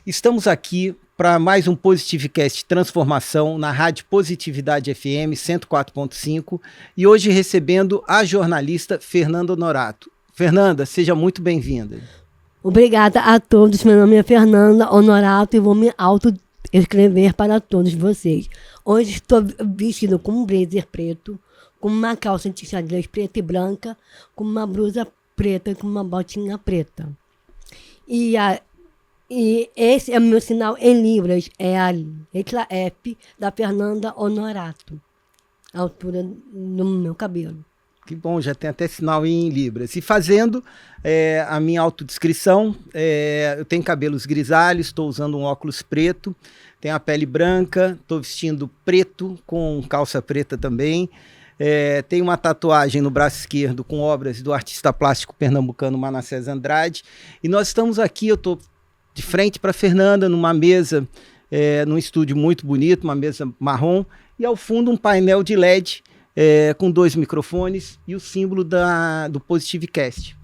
Estamos aqui para mais um Positivecast Transformação na Rádio Positividade FM 104.5 e hoje recebendo a jornalista Fernanda Honorato. Fernanda, seja muito bem-vinda. Obrigada a todos. Meu nome é Fernanda Honorato e vou me autoescrever para todos vocês. Hoje estou vestido com um blazer preto, com uma calça de xadrez preta e branca, com uma blusa preta e com uma botinha preta. E esse é o meu sinal em Libras, é a letra F da Fernanda Honorato, a altura do meu cabelo. Que bom, já tem até sinal em Libras. E fazendo a minha autodescrição, eu tenho cabelos grisalhos, estou usando um óculos preto, tenho a pele branca, estou vestindo preto com calça preta também. Tenho uma tatuagem no braço esquerdo com obras do artista plástico pernambucano Manassés Andrade. E nós estamos aqui, eu estou de frente para Fernanda, numa mesa, num estúdio muito bonito, uma mesa marrom, e ao fundo um painel de LED com 2 microfones e o símbolo do Positivecast.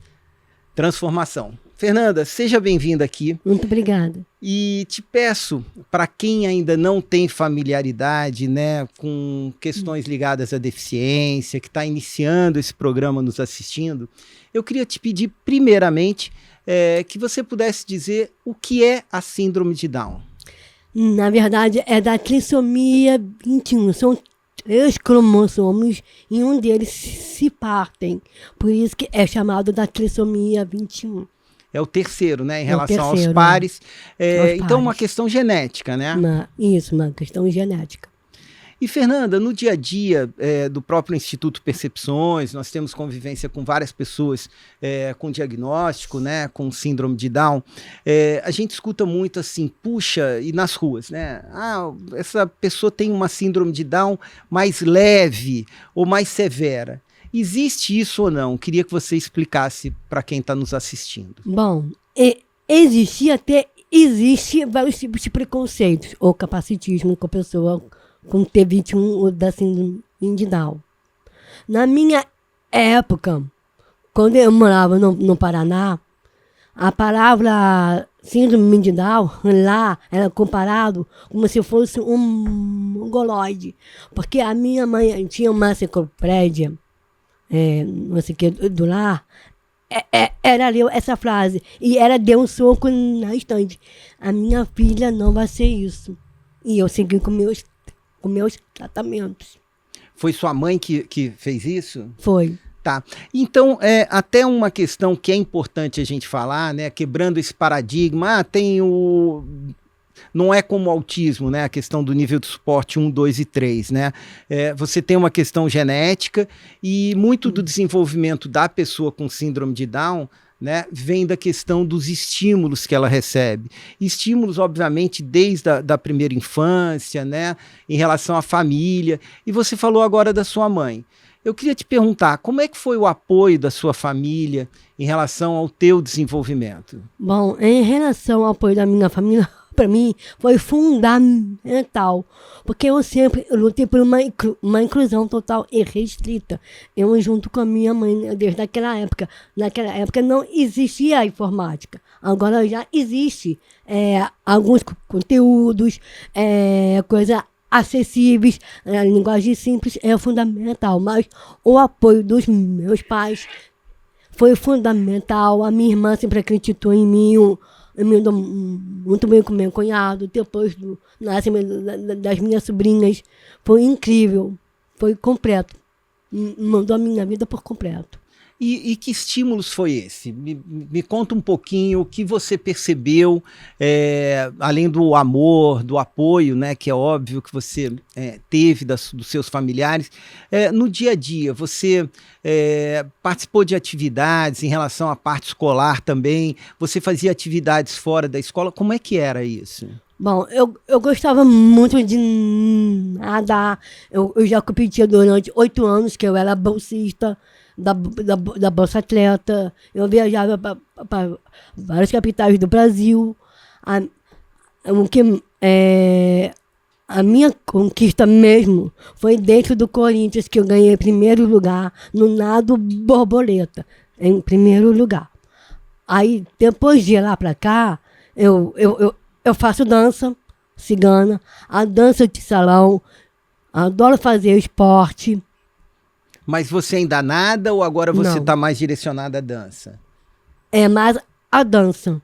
Transformação. Fernanda, seja bem-vinda aqui. Muito obrigada. E te peço, para quem ainda não tem familiaridade, né, com questões ligadas à deficiência, que está iniciando esse programa nos assistindo, eu queria te pedir, primeiramente, que você pudesse dizer o que é a síndrome de Down. Na verdade, é da trissomia 21. São 3 cromossomos e um deles se partem. Por isso que é chamado da trissomia 21. É o terceiro, né? Em relação aos pares. Então, uma questão genética, né? Uma questão genética. E, Fernanda, no dia a dia do próprio Instituto Percepções, nós temos convivência com várias pessoas com diagnóstico, né? Com síndrome de Down. A gente escuta muito assim, puxa, e nas ruas, né? Essa pessoa tem uma síndrome de Down mais leve ou mais severa. Existe isso ou não? Queria que você explicasse para quem está nos assistindo. Bom, existe vários tipos de preconceitos ou capacitismo com a pessoa com T21 ou da síndrome de Down. Na minha época, quando eu morava no Paraná, a palavra síndrome de Down lá era comparado como se fosse um mongoloide, porque a minha mãe tinha uma enciclopédia não sei o que, do lar, ela leu essa frase e ela deu um soco na estante. A minha filha não vai ser isso. E eu segui com meus tratamentos. Foi sua mãe que fez isso? Foi. Tá. Então, até uma questão que é importante a gente falar, né? Quebrando esse paradigma, não é como o autismo, né? A questão do nível de suporte 1, 2 e 3, né? Você tem uma questão genética e muito do desenvolvimento da pessoa com síndrome de Down, né, vem da questão dos estímulos que ela recebe. Estímulos, obviamente, desde a primeira infância, né, em relação à família. E você falou agora da sua mãe. Eu queria te perguntar, como é que foi o apoio da sua família em relação ao teu desenvolvimento? Bom, em relação ao apoio da minha família, para mim, foi fundamental, porque eu sempre lutei por uma inclusão total e restrita. Eu junto com a minha mãe, desde aquela época. Naquela época não existia a informática. Agora já existe alguns conteúdos, coisas acessíveis, a linguagem simples é fundamental, mas o apoio dos meus pais foi fundamental. A minha irmã sempre acreditou em mim, eu me dou muito bem com meu cunhado, depois do nascimento das minhas sobrinhas. Foi incrível, foi completo. Mudou a minha vida por completo. E que estímulos foi esse? Me conta um pouquinho o que você percebeu, além do amor, do apoio, né, que é óbvio que você teve dos seus familiares. No dia a dia, você participou de atividades em relação à parte escolar também? Você fazia atividades fora da escola? Como é que era isso? Bom, eu gostava muito de nadar. Eu já competia durante 8 anos, que eu era bolsista da Bolsa Atleta. Eu viajava para várias capitais do Brasil. A minha conquista mesmo foi dentro do Corinthians, que eu ganhei primeiro lugar no nado borboleta, em primeiro lugar. Aí, depois de ir lá para cá, eu eu faço dança cigana, a dança de salão, adoro fazer esporte. Mas você ainda nada ou agora você Não. está mais direcionada à dança? É mais a dança.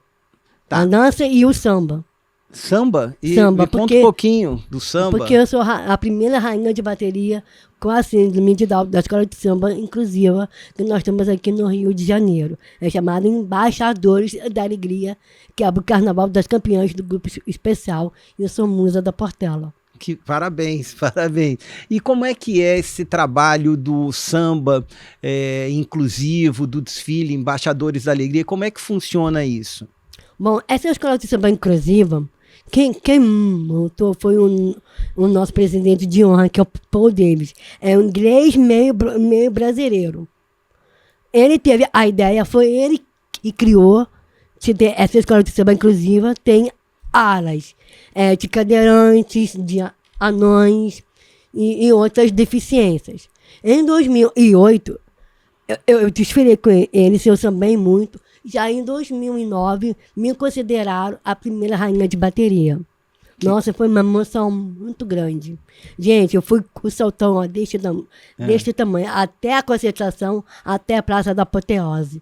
Tá. A dança e o samba. Samba? Samba, Me conta porque- um pouquinho do samba. Porque eu sou a primeira rainha de bateria com a síndrome de Down da escola de samba inclusiva que nós temos aqui no Rio de Janeiro. É chamada Embaixadores da Alegria, que abre o Carnaval das Campeãs do Grupo Especial. E eu sou musa da Portela. Parabéns, parabéns. E como é que é esse trabalho do samba inclusivo, do desfile Embaixadores da Alegria? Como é que funciona isso? Bom, essa escola de samba inclusiva, quem montou foi o nosso presidente de honra, que é o Paul Davis. É um inglês meio brasileiro. Ele teve a ideia, foi ele que criou essa escola de samba inclusiva. Tem alas de cadeirantes, de anões e outras deficiências. Em 2008, eu desfilei com ele, eu sambei muito. Já em 2009, me consideraram a primeira rainha de bateria. Nossa, foi uma emoção muito grande. Gente, eu fui com o saltão ó, deste tamanho, até a concentração, até a Praça da Apoteose.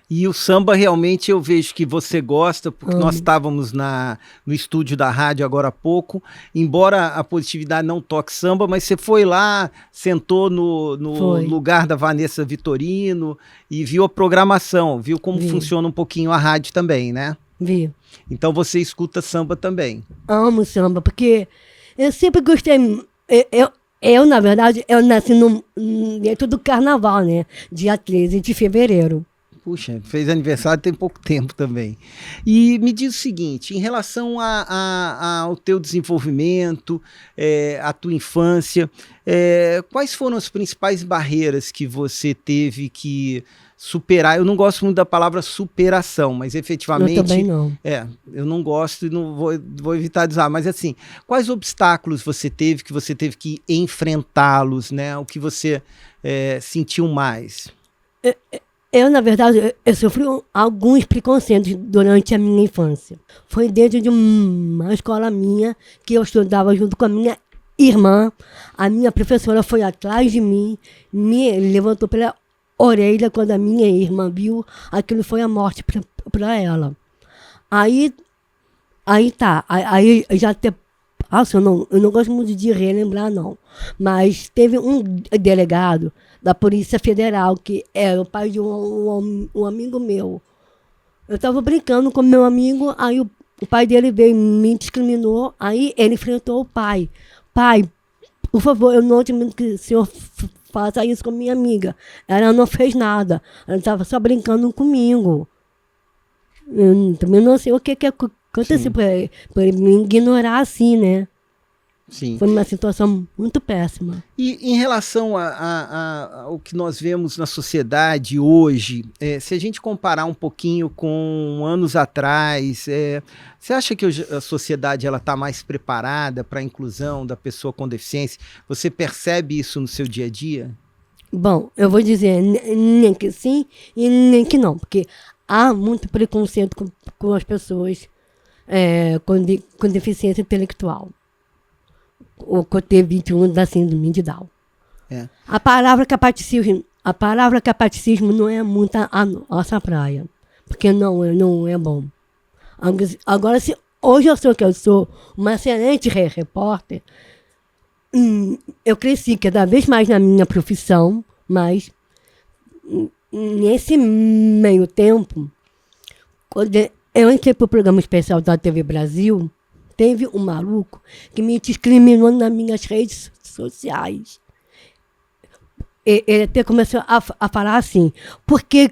E o samba realmente eu vejo que você gosta, porque nós estávamos no estúdio da rádio agora há pouco, embora a Positividade não toque samba, mas você foi lá, sentou no lugar da Vanessa Vitorino e viu a programação, viu como funciona um pouquinho a rádio também, né? Vi. Então você escuta samba também. Amo samba, porque eu sempre gostei. Na verdade, eu nasci dentro do carnaval, né? Dia 13 de fevereiro. Puxa, fez aniversário tem pouco tempo também. E me diz o seguinte, em relação ao teu desenvolvimento, à tua infância, quais foram as principais barreiras que você teve que superar? Eu não gosto muito da palavra superação, mas efetivamente... Eu também não. Eu não gosto e não vou evitar de usar, mas assim, quais obstáculos você teve que enfrentá-los, né? O que você sentiu mais? Eu, na verdade, eu sofri alguns preconceitos durante a minha infância. Foi dentro de uma escola minha, que eu estudava junto com a minha irmã. A minha professora foi atrás de mim, me levantou pela orelha quando a minha irmã viu. Aquilo foi a morte para ela. Aí já até... Nossa, eu não gosto muito de relembrar, não. Mas teve um delegado da Polícia Federal, que era o pai de um amigo meu. Eu estava brincando com meu amigo, aí o pai dele veio e me discriminou, aí ele enfrentou o pai. Pai, por favor, eu não admito que o senhor faça isso com minha amiga. Ela não fez nada, ela estava só brincando comigo. Eu também não sei o que aconteceu para ele me ignorar assim, né? Sim. Foi uma situação muito péssima. E em relação ao que nós vemos na sociedade hoje, se a gente comparar um pouquinho com anos atrás, você acha que a sociedade está mais preparada para a inclusão da pessoa com deficiência? Você percebe isso no seu dia a dia? Bom, eu vou dizer nem que sim e nem que não, porque há muito preconceito com as pessoas com deficiência intelectual. O COT21 da síndrome de Down. A palavra capacitismo não é muito a nossa praia, porque não é bom. Agora, hoje eu sou uma excelente repórter, eu cresci cada vez mais na minha profissão, mas nesse meio tempo, quando eu entrei para o programa especial da TV Brasil, teve um maluco que me discriminou nas minhas redes sociais. Ele até começou a falar assim, por que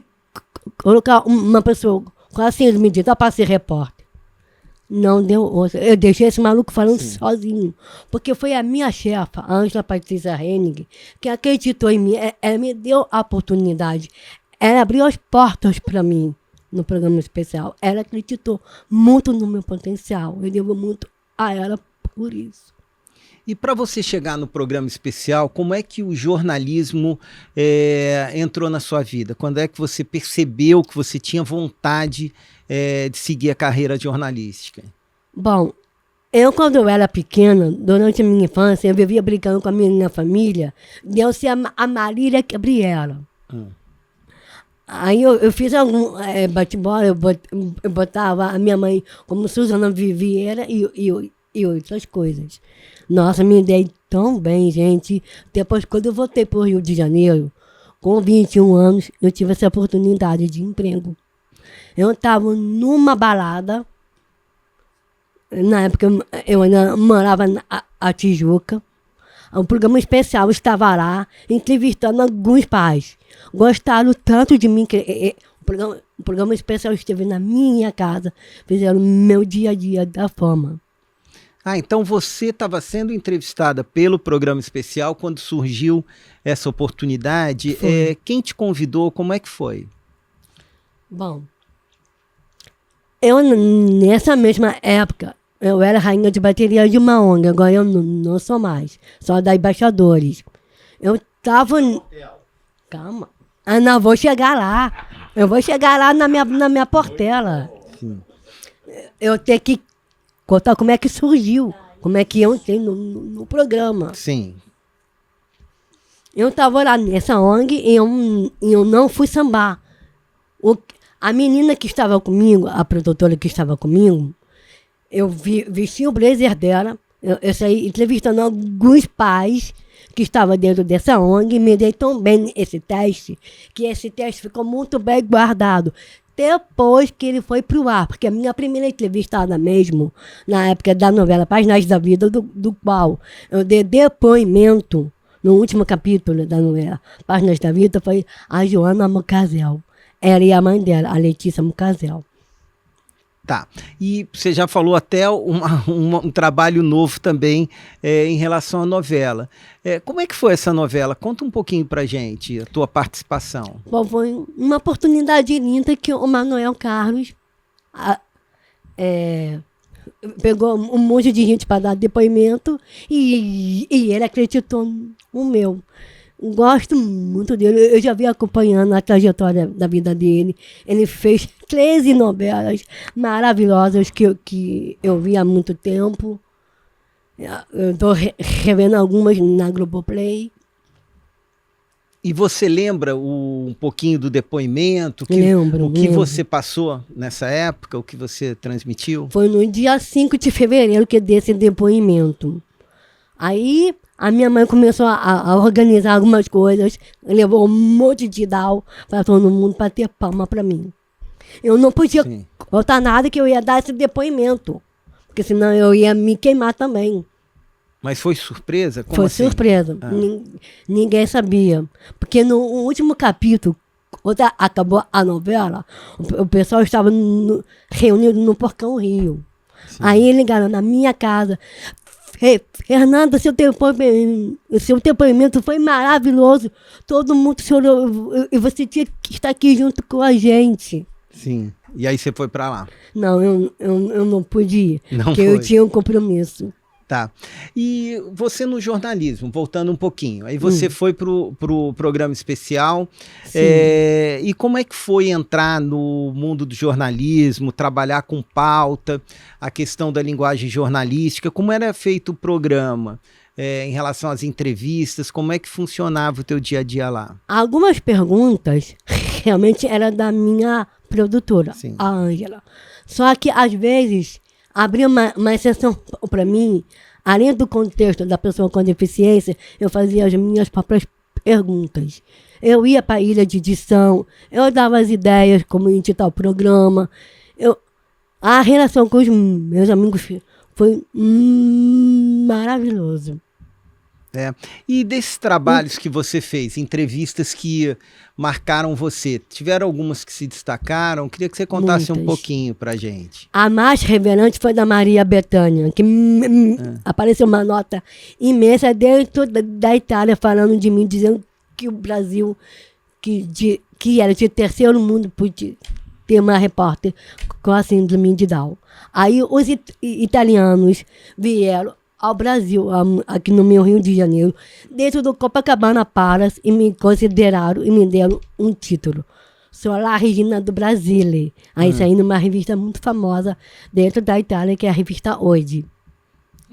colocar uma pessoa com a síndrome de Down para ser repórter? Não deu outra. Eu deixei esse maluco falando sozinho. Porque foi a minha chefa, a Ângela Patrícia Henning, que acreditou em mim. Ela me deu a oportunidade. Ela abriu as portas para mim no programa especial. Ela acreditou muito no meu potencial. Eu devo muito a ela por isso. E para você chegar no programa especial, como é que o jornalismo entrou na sua vida? Quando é que você percebeu que você tinha vontade de seguir a carreira jornalística? Bom, quando eu era pequena, durante a minha infância, eu vivia brincando com a minha família, de eu ser a Marília Gabriela. Aí eu fiz algum bate-bola, eu botava a minha mãe como Suzana Vieira e outras coisas. Nossa, me dei tão bem, gente. Depois, quando eu voltei para o Rio de Janeiro, com 21 anos, eu tive essa oportunidade de emprego. Eu estava numa balada, na época eu ainda morava na Tijuca. Um programa especial estava lá, entrevistando alguns pais. Gostaram tanto de mim que o programa especial esteve na minha casa, fizeram meu dia a dia da fama. Então você estava sendo entrevistada pelo programa especial quando surgiu essa oportunidade. Quem te convidou? Como é que foi? Bom, eu nessa mesma época, eu era rainha de bateria de uma ONG, agora eu não sou mais, só da Embaixadores. Eu estava... Calma, eu não vou chegar lá. Eu vou chegar lá na minha portela. Sim. Eu tenho que contar como é que surgiu, como é que eu entrei no programa. Sim. Eu estava lá nessa ONG e eu não fui sambar. A menina que estava comigo, a produtora que estava comigo, eu vesti o blazer dela, eu saí entrevistando alguns pais que estavam dentro dessa ONG e me dei tão bem esse teste, que esse teste ficou muito bem guardado. Depois que ele foi pro ar, porque a minha primeira entrevistada mesmo, na época da novela Páginas da Vida, do qual eu dei depoimento no último capítulo da novela Páginas da Vida, foi a Joana Mucazel. Ela e a mãe dela, a Letícia Mucazel. Tá. E você já falou até um trabalho novo também em relação à novela. Como é que foi essa novela? Conta um pouquinho pra gente, a tua participação. Bom, foi uma oportunidade linda que o Manuel Carlos pegou um monte de gente para dar depoimento e ele acreditou no meu. Gosto muito dele, eu já vim acompanhando a trajetória da vida dele. Ele fez 13 novelas maravilhosas que eu vi há muito tempo. Eu estou revendo algumas na Globoplay. E você lembra um pouquinho do depoimento? Lembro. Que você passou nessa época, o que você transmitiu? Foi no dia 5 de fevereiro que eu dei esse depoimento. Aí a minha mãe começou a organizar algumas coisas, levou um monte de dal para todo mundo para ter palma para mim. Eu não podia contar nada que eu ia dar esse depoimento, porque senão eu ia me queimar também. Mas foi surpresa? Como foi assim? Surpresa. Ninguém sabia. Porque no último capítulo, quando acabou a novela, o pessoal estava reunido no Porcão Rio. Sim. Aí ligaram na minha casa. Fernanda, seu depoimento foi maravilhoso. Todo mundo chorou e você tinha que estar aqui junto com a gente. Sim. E aí você foi para lá? Não, eu não pude ir. Porque eu tinha um compromisso. Tá. E você no jornalismo, voltando um pouquinho, aí você foi pro programa especial, e como é que foi entrar no mundo do jornalismo, trabalhar com pauta, a questão da linguagem jornalística, como era feito o programa, em relação às entrevistas, como é que funcionava o teu dia a dia lá? Algumas perguntas realmente eram da minha produtora, a Ângela. Só que às vezes abria uma exceção para mim, além do contexto da pessoa com deficiência, eu fazia as minhas próprias perguntas. Eu ia para a ilha de edição, eu dava as ideias como editar o programa. A relação com os meus amigos foi maravilhoso. E desses trabalhos que você fez, entrevistas que marcaram você, tiveram algumas que se destacaram? Queria que você contasse um pouquinho pra gente. A mais revelante foi da Maria Bethânia, que apareceu uma nota imensa dentro da Itália falando de mim, dizendo que o Brasil, que era de terceiro mundo, podia ter uma repórter com a síndrome de Down. Aí os italianos vieram ao Brasil, aqui no meu Rio de Janeiro, dentro do Copacabana Palace, e me consideraram e me deram um título. sou a Regina do Brasile. Aí saí numa revista muito famosa dentro da Itália, que é a revista Hoje.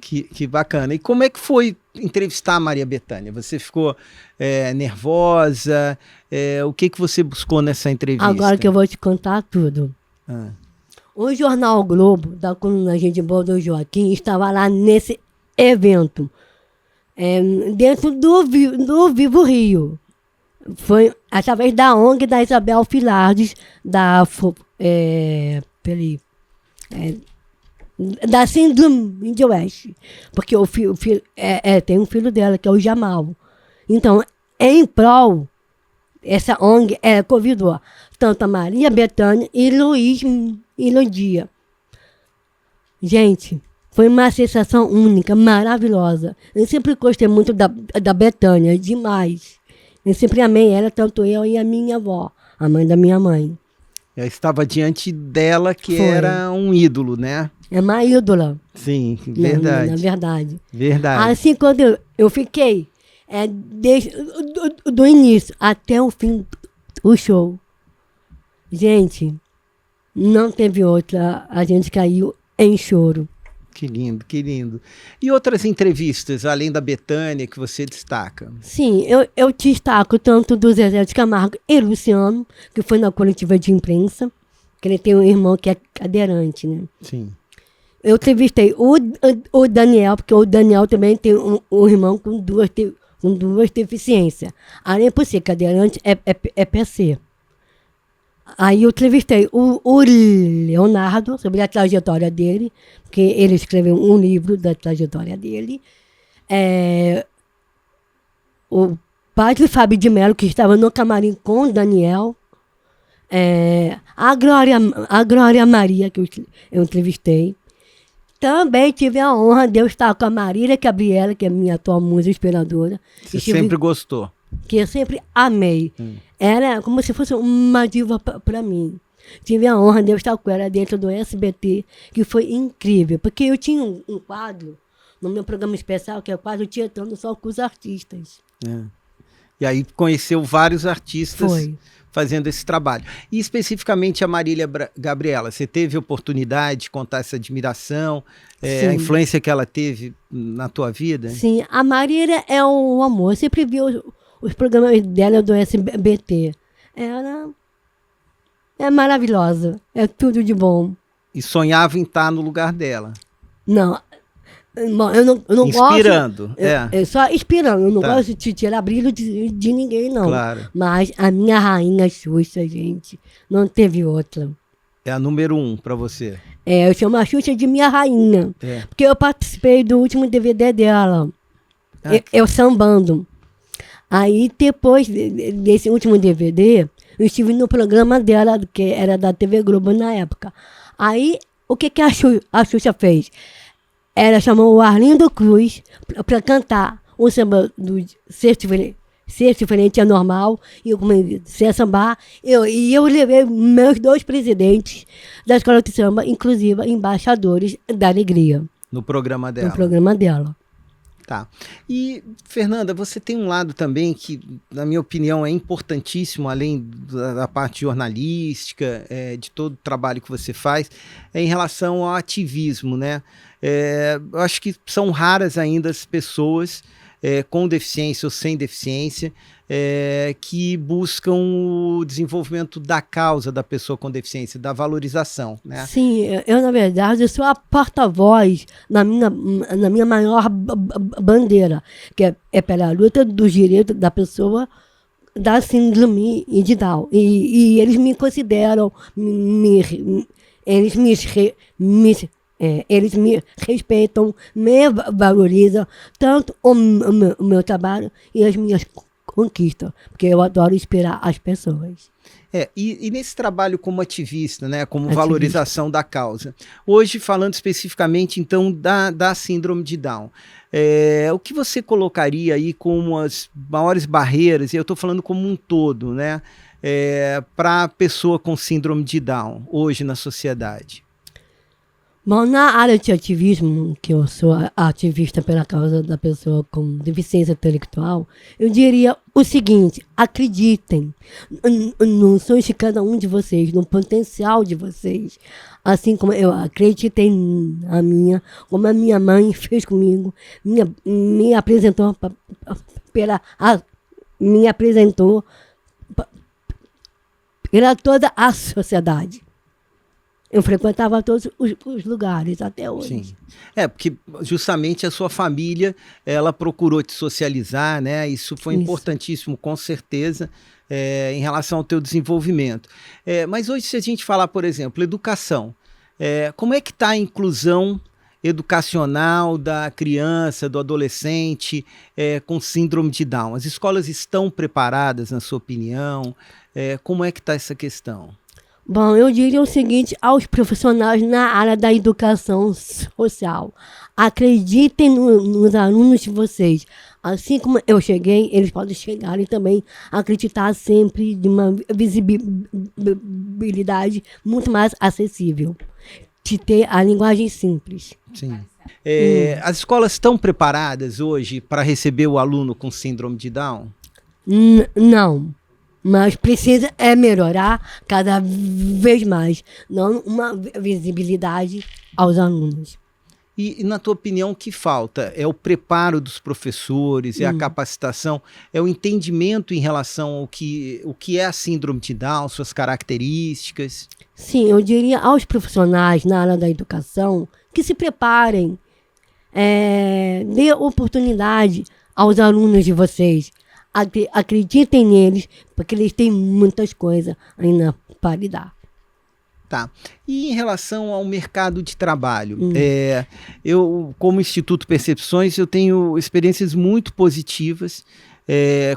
Que bacana. E como é que foi entrevistar a Maria Bethânia? Você ficou nervosa? O que você buscou nessa entrevista? Agora que eu vou te contar tudo. O Jornal Globo, da coluna Gente Boa do Joaquim, estava lá nesse evento, dentro do Vivo Rio. Foi através da ONG da Isabel Filardes, da Síndrome de Oeste. Porque tem um filho dela, que é o Jamal. Então, em prol, essa ONG convidou tanto a Maria Bethânia e Luiz e Ludia. Gente, foi uma sensação única, maravilhosa. Eu sempre gostei muito da Bethânia, demais. Eu sempre amei ela, tanto eu e a minha avó, a mãe da minha mãe. Eu estava diante dela, que era um ídolo, né? É uma ídola. Sim, verdade. Na verdade. Verdade. Assim, quando eu fiquei, desde do início até o fim do show. Gente, não teve outra. A gente caiu em choro. Que lindo, que lindo. E outras entrevistas, além da Bethânia, que você destaca? Sim, eu destaco tanto do Zezé de Camargo e Luciano, que foi na coletiva de imprensa, que ele tem um irmão que é cadeirante, né? Sim. Eu entrevistei o Daniel, porque o Daniel também tem um irmão com duas deficiências. Além de ser cadeirante, é PC. Aí eu entrevistei o Leonardo sobre a trajetória dele, porque ele escreveu um livro da trajetória dele. O padre Fábio de Mello, que estava no camarim com o Daniel. A Glória Maria, que eu entrevistei. Também tive a honra de eu estar com a Marília Gabriela, que é minha atual musa inspiradora. Você sempre gostou? Que eu sempre amei. Era como se fosse uma diva para mim. Tive a honra de eu estar com ela dentro do SBT, que foi incrível. Porque eu tinha um quadro no meu programa especial, que é o quadro Tietando Só com os Artistas. E aí conheceu vários artistas Foi. fazendo esse trabalho. E especificamente a Marília Gabriela, você teve oportunidade de contar essa admiração, a influência que ela teve na tua vida? Sim, a Marília é um amor. Eu sempre vi os programas dela do SBT. Ela é maravilhosa, é tudo de bom. E sonhava em estar no lugar dela? Não, eu não inspirando, gosto... É só inspirando, eu não gosto de tirar brilho de ninguém, não. Claro. Mas a minha rainha Xuxa, gente, não teve outra. É a número 1 para você? Eu chamo a Xuxa de minha rainha. Porque eu participei do último DVD dela. Eu sambando. Aí, depois desse último DVD, eu estive no programa dela, que era da TV Globo na época. Aí, o que a Xuxa fez? Ela chamou o Arlindo Cruz para cantar o samba do Ser Diferente é Normal, e eu comecei a sambar, e eu levei meus 2 presidentes da escola de samba, inclusive embaixadores da alegria. No programa dela? No programa dela. Tá. E, Fernanda, você tem um lado também que, na minha opinião, é importantíssimo, além da parte jornalística, de todo o trabalho que você faz, em relação ao ativismo, né? Eu acho que são raras ainda as pessoas com deficiência ou sem deficiência que buscam o desenvolvimento da causa da pessoa com deficiência, da valorização, né? Sim, eu na verdade eu sou a porta-voz na minha maior bandeira, que é pela luta dos direitos da pessoa da síndrome de Down. E eles me consideram, eles me respeitam, me valorizam, tanto o meu trabalho e as minhas conquistas, porque eu adoro inspirar as pessoas. E nesse trabalho como ativista, né, como valorização da causa, hoje falando especificamente então da síndrome de Down, o que você colocaria aí como as maiores barreiras, e eu estou falando como um todo, né, para a pessoa com síndrome de Down hoje na sociedade? Bom, na área de ativismo, que eu sou ativista pela causa da pessoa com deficiência intelectual, eu diria o seguinte: acreditem no sonho de cada um de vocês, no potencial de vocês. Assim como eu acreditei na minha, como a minha mãe fez comigo, me apresentou pela toda a sociedade. Eu frequentava todos os lugares até hoje. Sim. Porque justamente a sua família, ela procurou te socializar, né? Isso foi importantíssimo, com certeza, em relação ao teu desenvolvimento. Mas hoje, se a gente falar, por exemplo, educação, como é que está a inclusão educacional da criança, do adolescente com síndrome de Down? As escolas estão preparadas, na sua opinião? Como é que está essa questão? Bom, eu diria o seguinte aos profissionais na área da educação social: acreditem nos alunos de vocês. Assim como eu cheguei, eles podem chegar e também acreditar sempre de uma visibilidade muito mais acessível, de ter a linguagem simples. Sim. As escolas estão preparadas hoje para receber o aluno com síndrome de Down? Não. Mas precisa melhorar cada vez mais, não uma visibilidade aos alunos. E na tua opinião, o que falta? É o preparo dos professores, é a capacitação, é o entendimento em relação ao que é a síndrome de Down, suas características? Sim, eu diria aos profissionais na área da educação que se preparem, dê oportunidade aos alunos de vocês. Acreditem neles, porque eles têm muitas coisas ainda para lidar. Tá. E em relação ao mercado de trabalho? Eu, como Instituto Percepções, eu tenho experiências muito positivas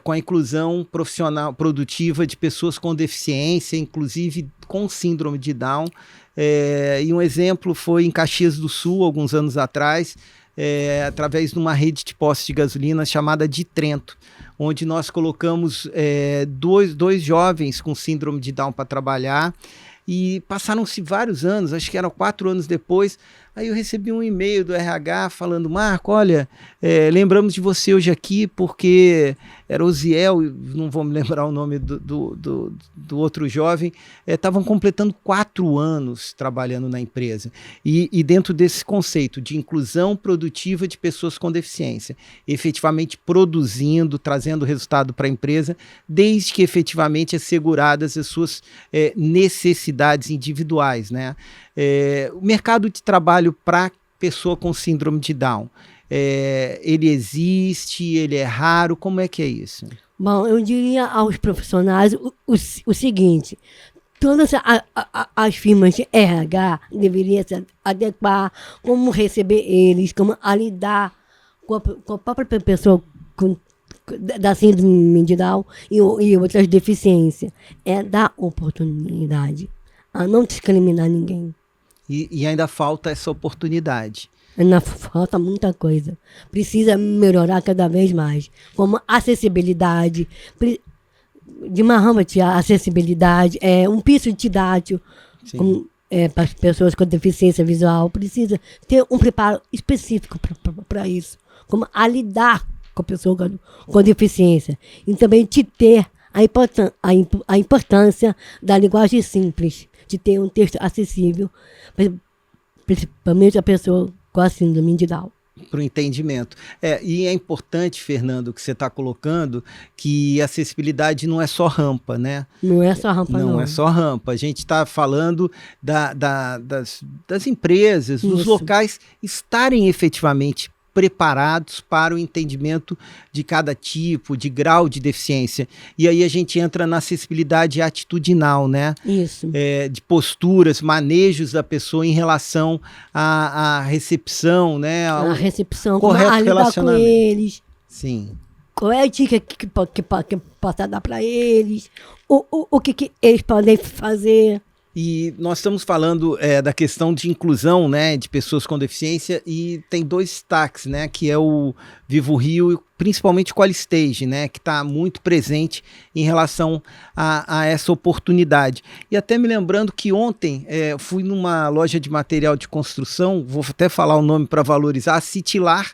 com a inclusão profissional produtiva de pessoas com deficiência, inclusive com síndrome de Down. E um exemplo foi em Caxias do Sul, alguns anos atrás, através de uma rede de postos de gasolina chamada de Trento, onde nós colocamos dois jovens com síndrome de Down para trabalhar, e passaram-se vários anos, acho que eram 4 anos depois. Aí eu recebi um e-mail do RH falando: Marco, olha, lembramos de você hoje aqui porque era Osiel, não vou me lembrar o nome do outro jovem, estavam completando 4 anos trabalhando na empresa. E dentro desse conceito de inclusão produtiva de pessoas com deficiência, efetivamente produzindo, trazendo resultado para a empresa, desde que efetivamente asseguradas as suas necessidades individuais, né? O mercado de trabalho para pessoa com síndrome de Down, ele existe, ele é raro, como é que é isso? Bom, eu diria aos profissionais o seguinte: todas as firmas de RH deveriam se adequar, como receber eles, como a lidar com a própria pessoa da síndrome de Down e outras deficiências. Dar oportunidade, a não discriminar ninguém. E ainda falta essa oportunidade. Ainda falta muita coisa. Precisa melhorar cada vez mais. Como acessibilidade, de uma rama de acessibilidade, um piso didático para as pessoas com deficiência visual. Precisa ter um preparo específico para isso. Como a lidar com a pessoa com deficiência. E também de ter a importância da linguagem simples, de ter um texto acessível, principalmente a pessoa com a síndrome de Down. Para o entendimento. E é importante, Fernando, que você está colocando, que a acessibilidade não é só rampa, né? Não é só rampa, não. Não é só rampa. A gente está falando das empresas, dos locais estarem efetivamente preparados para o entendimento de cada tipo, de grau de deficiência. E aí a gente entra na acessibilidade atitudinal, né? Isso. De posturas, manejos da pessoa em relação à recepção, né? A recepção, correto como lidar com eles. Sim. Qual é a dica que possa dar para eles? O que eles podem fazer? E nós estamos falando da questão de inclusão, né, de pessoas com deficiência, e tem dois destaques, né, que é o Vivo Rio, principalmente o Qualistage, né, que está muito presente em relação a essa oportunidade. E até me lembrando que ontem fui numa loja de material de construção, vou até falar o nome para valorizar, a Citilar,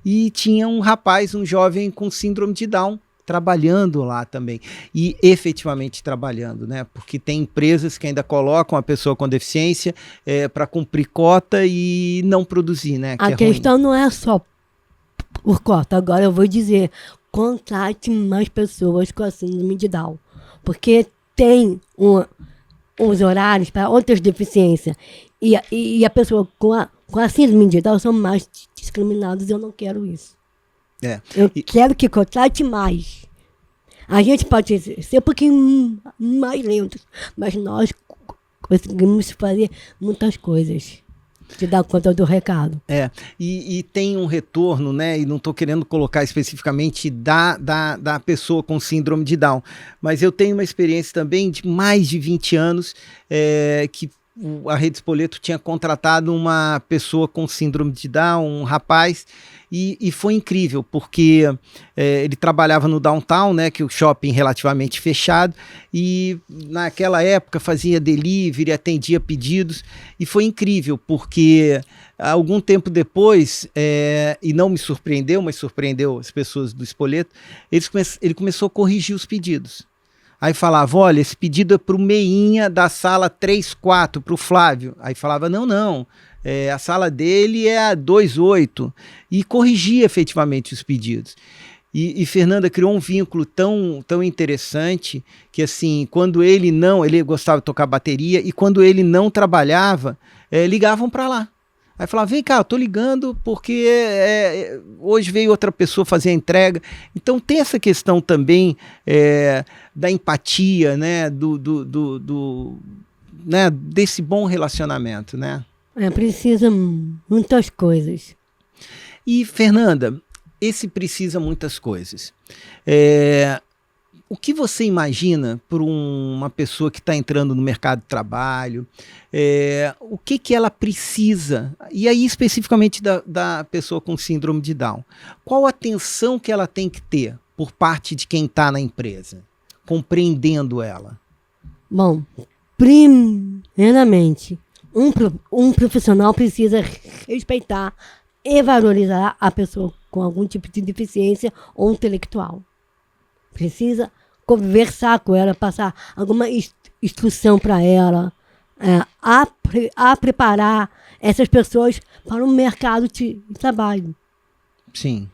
e tinha um rapaz, um jovem com síndrome de Down, trabalhando lá também, e efetivamente trabalhando, né? Porque tem empresas que ainda colocam a pessoa com deficiência para cumprir cota e não produzir, né? A questão não é só por cota, agora eu vou dizer, contrate mais pessoas com a síndrome de Down, porque tem os horários para outras deficiências, e a pessoa com a síndrome de Down são mais discriminados, eu não quero isso. Eu quero que contrate mais. A gente pode ser um pouquinho mais lentos, mas nós conseguimos fazer muitas coisas. Te dar conta do recado. E tem um retorno, né? E não estou querendo colocar especificamente da pessoa com síndrome de Down, mas eu tenho uma experiência também de mais de 20 anos que a Rede Spoleto tinha contratado uma pessoa com síndrome de Down, um rapaz, e foi incrível, porque ele trabalhava no downtown, né, que é o shopping relativamente fechado, e naquela época fazia delivery, atendia pedidos, e foi incrível, porque algum tempo depois, e não me surpreendeu, mas surpreendeu as pessoas do Spoleto, ele começou a corrigir os pedidos. Aí falava, olha, esse pedido é para o Meinha da sala 34, para o Flávio. Aí falava, não, a sala dele é a 28. E corrigia efetivamente os pedidos. E Fernanda criou um vínculo tão interessante que, assim, quando ele gostava de tocar bateria, e quando ele não trabalhava, ligavam para lá. Aí falava, vem cá, eu tô ligando porque hoje veio outra pessoa fazer a entrega. Então tem essa questão também da empatia, né, né, desse bom relacionamento, né? Precisa muitas coisas. E, Fernanda, esse precisa muitas coisas. O que você imagina por uma pessoa que está entrando no mercado de trabalho? O que ela precisa? E aí, especificamente da pessoa com síndrome de Down. Qual a atenção que ela tem que ter por parte de quem está na empresa, compreendendo ela? Bom, primeiramente, um profissional precisa respeitar e valorizar a pessoa com algum tipo de deficiência ou intelectual. Precisa conversar com ela, passar alguma instrução para ela, a preparar essas pessoas para o mercado de trabalho. Sim.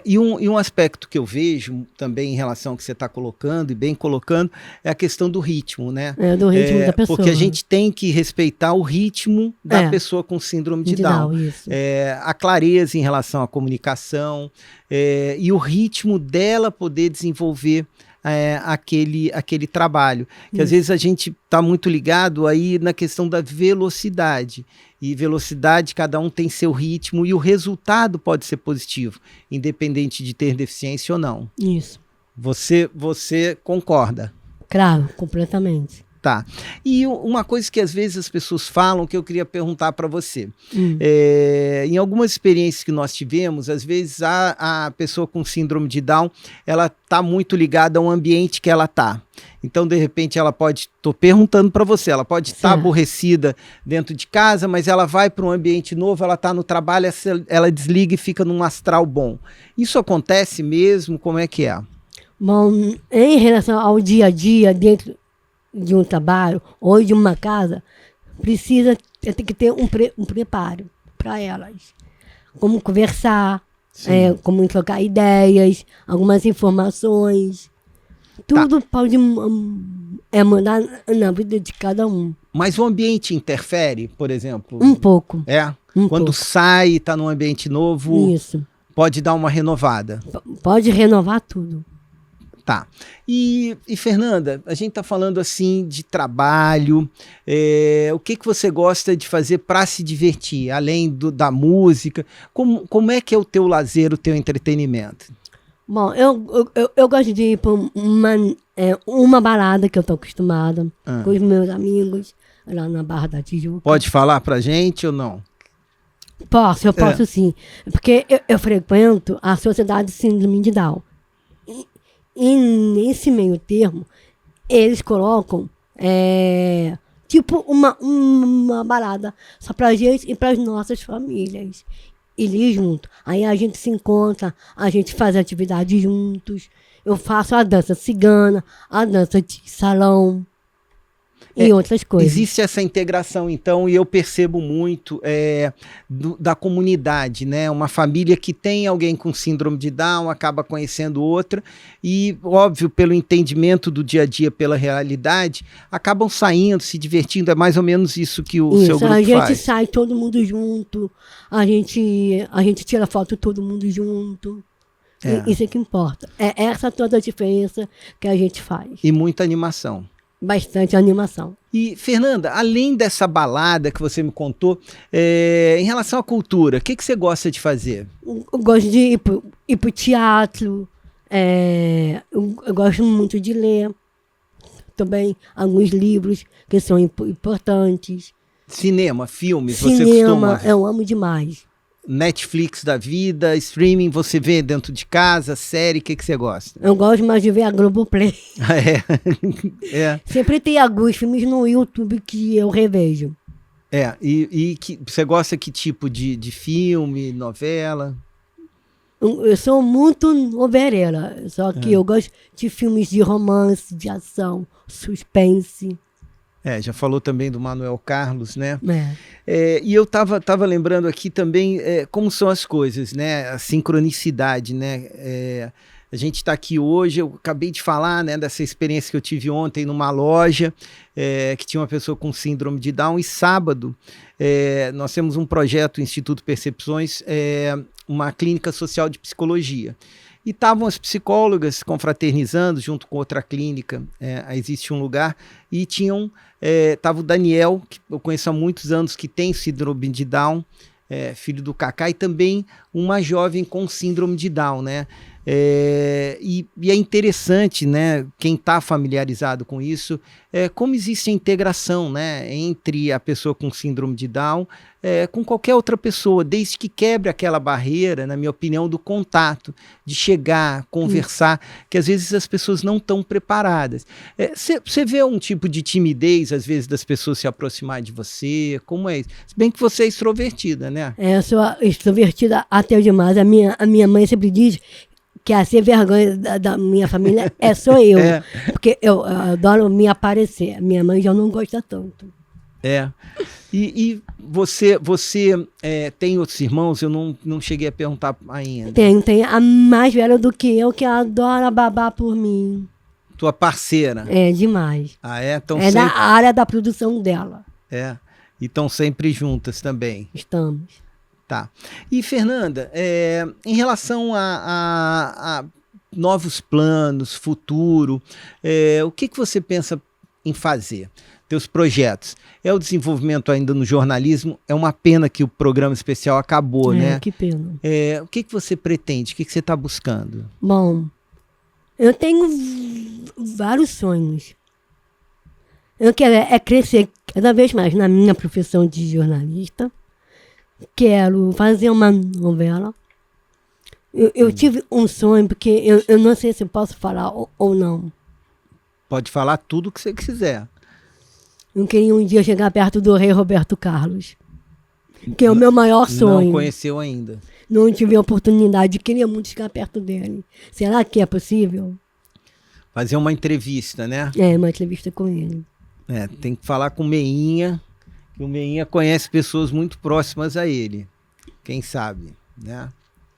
E um aspecto que eu vejo também em relação ao que você está colocando, e bem colocando, é a questão do ritmo, né? Do ritmo da pessoa. Porque a gente tem que respeitar o ritmo da pessoa com síndrome de Down. Isso. A clareza em relação à comunicação, e o ritmo dela poder desenvolver aquele trabalho. Que às vezes a gente está muito ligado aí na questão da velocidade. E velocidade, cada um tem seu ritmo, e o resultado pode ser positivo, independente de ter deficiência ou não. Isso. Você concorda? Claro, completamente. Tá. E uma coisa que às vezes as pessoas falam, que eu queria perguntar para você. Em algumas experiências que nós tivemos, às vezes a pessoa com síndrome de Down, ela está muito ligada ao ambiente que ela está. Então, de repente, ela pode, estou perguntando para você, ela pode estar aborrecida dentro de casa, mas ela vai para um ambiente novo, ela está no trabalho, ela desliga e fica num astral bom. Isso acontece mesmo? Como é que é? Bom, em relação ao dia a dia dentro de um trabalho ou de uma casa, tem que ter um preparo para elas. Como conversar, como trocar ideias, algumas informações. Tudo pode mudar na vida de cada um. Mas o ambiente interfere, por exemplo? Um pouco. Quando sai e está num ambiente novo, isso, pode dar uma renovada. Pode renovar tudo. Tá. E Fernanda, a gente está falando assim de trabalho, o que você gosta de fazer para se divertir, além da música? Como é que é o teu lazer, o teu entretenimento? Bom, eu gosto de ir para uma balada que eu tô acostumada com os meus amigos lá na Barra da Tijuca. Pode falar pra gente ou não? Eu posso sim. Porque eu frequento a Sociedade Síndrome de Down. E nesse meio termo, eles colocam tipo uma balada só pra gente e pras nossas famílias. Ir junto. Aí a gente se encontra, a gente faz atividade juntos. Eu faço a dança cigana, a dança de salão e outras coisas. Existe essa integração, então, e eu percebo muito da comunidade, né? Uma família que tem alguém com síndrome de Down acaba conhecendo outra e, óbvio, pelo entendimento do dia a dia, pela realidade, acabam saindo, se divertindo. É mais ou menos isso que o seu grupo faz. A gente sai todo mundo junto, a gente tira foto todo mundo junto. Isso é que importa. É essa toda a diferença que a gente faz. E muita animação. Bastante animação. E, Fernanda, além dessa balada que você me contou, em relação à cultura, o que você gosta de fazer? Eu gosto de ir pro teatro, eu gosto muito de ler também alguns livros que são importantes. Cinema, filmes, você costuma? Eu amo demais. Netflix da vida, streaming, você vê dentro de casa, série, o que você gosta? Eu gosto mais de ver a Globoplay. É. Sempre tem alguns filmes no YouTube que eu revejo. E você gosta que tipo de filme, novela? Eu sou muito novelera, só que eu gosto de filmes de romance, de ação, suspense. Já falou também do Manuel Carlos, né? E eu tava lembrando aqui também como são as coisas, né? A sincronicidade, né? A gente está aqui hoje, eu acabei de falar, né, dessa experiência que eu tive ontem numa loja que tinha uma pessoa com síndrome de Down, e sábado nós temos um projeto, Instituto Percepções, uma clínica social de psicologia. E estavam as psicólogas confraternizando junto com outra clínica, existe um lugar, e estava o Daniel, que eu conheço há muitos anos, que tem síndrome de Down, filho do Cacá, e também uma jovem com síndrome de Down, né? E é interessante, né, quem está familiarizado com isso, como existe a integração, né, entre a pessoa com síndrome de Down com qualquer outra pessoa, desde que quebre aquela barreira, na minha opinião, do contato, de chegar, conversar, que às vezes as pessoas não estão preparadas. Você vê um tipo de timidez, às vezes, das pessoas se aproximar de você? Como é isso? Se bem que você é extrovertida, né? Eu sou extrovertida até demais. A minha mãe sempre diz que a sem vergonha da minha família sou eu. Porque eu adoro me aparecer. Minha mãe já não gosta tanto. E você tem outros irmãos? Eu não cheguei a perguntar ainda. Tem a mais velha do que eu, que adora babar por mim. Tua parceira? Demais. Então da área da produção dela. E estão sempre juntas também? Estamos. Tá. E, Fernanda, em relação a novos planos, futuro, o que você pensa em fazer? Teus projetos? O desenvolvimento ainda no jornalismo? É uma pena que o programa especial acabou, né? Que pena. O que você pretende? O que você está buscando? Bom, eu tenho vários sonhos. Eu quero crescer cada vez mais na minha profissão de jornalista. Quero fazer uma novela. Eu tive um sonho, porque eu não sei se eu posso falar ou não. Pode falar tudo o que você quiser. Eu queria um dia chegar perto do rei Roberto Carlos, que é o meu maior sonho. Não conheceu ainda. Não tive a oportunidade, queria muito chegar perto dele. Será que é possível? Fazer uma entrevista, né? Uma entrevista com ele. Tem que falar com o Meinha, que o Meinha conhece pessoas muito próximas a ele. Quem sabe, né?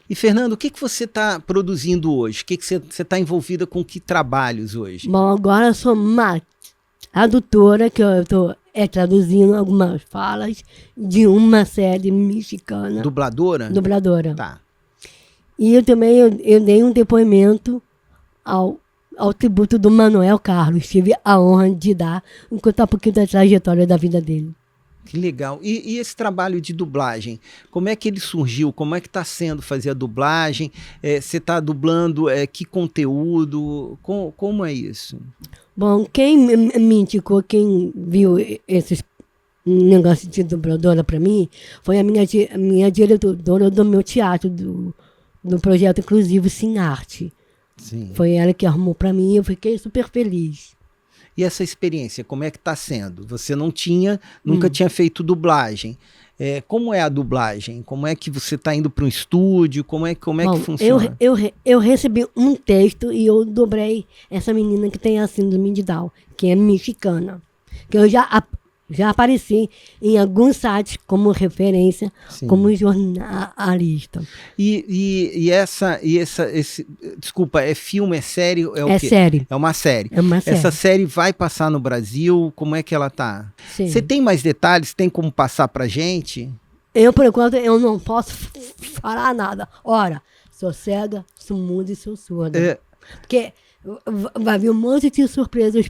E, Fernando, o que você está produzindo hoje? O que você está envolvida com que trabalhos hoje? Bom, agora eu sou uma tradutora, que eu estou traduzindo algumas falas de uma série mexicana. Dubladora? Dubladora. Tá. E eu também eu dei um depoimento ao tributo do Manuel Carlos. Tive a honra de dar, contar um pouquinho da trajetória da vida dele. Que legal. E esse trabalho de dublagem, como é que ele surgiu? Como é que está sendo fazer a dublagem? Você está dublando que conteúdo? Como é isso? Bom, quem me indicou, quem viu esses negócios de dubladora para mim, foi a minha diretora do meu teatro, do projeto inclusivo Sim Arte. Sim. Foi ela que arrumou para mim e eu fiquei super feliz. E essa experiência, como é que está sendo? Você nunca tinha feito dublagem. Como é a dublagem? Como é que você está indo para um estúdio? Como é que funciona? Eu recebi um texto e eu dobrei essa menina que tem a síndrome de Down, que é mexicana. Que eu já apareci em alguns sites como referência, Sim. como jornalista. Desculpa, é filme, é série? É o quê? Série. É uma série. É uma série. Essa série vai passar no Brasil? Como é que ela tá? Sim. Você tem mais detalhes? Tem como passar pra gente? Eu, por enquanto, eu não posso falar nada. Ora, sou cega, sou muda e sou surda. Porque vai vir um monte de surpresas